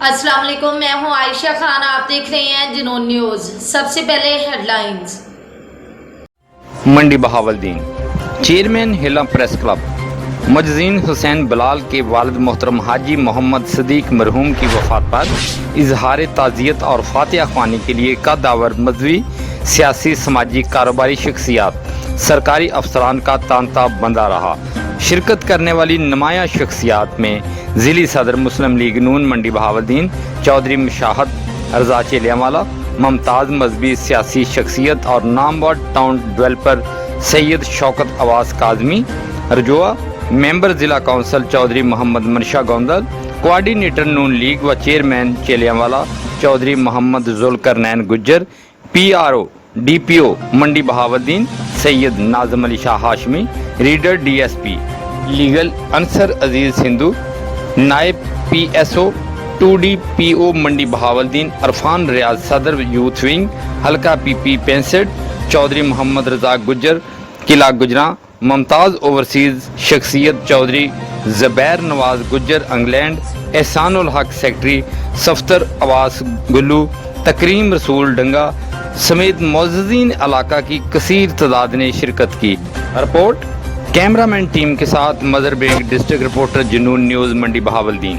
अस्सलाम वालेकुम, मैं हूं आयशा खान। आप देख रहे हैं जुनून न्यूज़। सबसे पहले हेडलाइंस। मंडी बहावलदीन चेयरमैन हिला प्रेस क्लब मजजीन हुसैन बलाल के वालिद मोहतरम हाजी मोहम्मद सदीक मरहूम की वफ़ात पर इजहार ताज़ियत और फातिहा ख्वानी के लिए कद्दावर मजहबी सियासी समाजी कारोबारी शख्सियात सरकारी अफसरान का तांता बंधा रहा। शिरकत करने वाली नुमाया शख्सियात में ज़िली सदर मुस्लिम लीग नून मंडी बहावलदीन चौधरी मुशाहद रजा चेलियावाला, मुमताज़ मजहबी सियासी शख्सियत और नामवर town developer Syed Shaukat Awas Kazmi Rajoa, member ज़िला council Chaudhry Mohammad Mansha Gondal, coordinator Noon League व chairman Cheliyawala Chaudhry Mohammad Zulqarnain Gujjar, PRO DPO Mandi Bahauddin Syed Nazim Ali Shah Hashmi, reader DSP legal Ansar Aziz Sindhu, नायब PSO 2DPO मंडी बहावलदीन अरफान रियाज सदर यूथ विंग हल्का PP 65 चौधरी मोहम्मद रजा गुज्जर किला गुजरा, मुमताज़ ओवरसीज़ शख्सियत चौधरी ज़ुबैर नवाज गुज्जर इंग्लैंड, एहसानुल हक सेक्रेटरी सफ्तर अवास गुल्लू, तकरीम रसूल डंगा समेत मोअज़्ज़ीन इलाका की कसीर तादाद ने शिरकत की। रिपोर्ट कैमरामैन टीम के साथ मदर बेग डिस्ट्रिक्ट रिपोर्टर जुनून न्यूज़ मंडी बहावलदीन।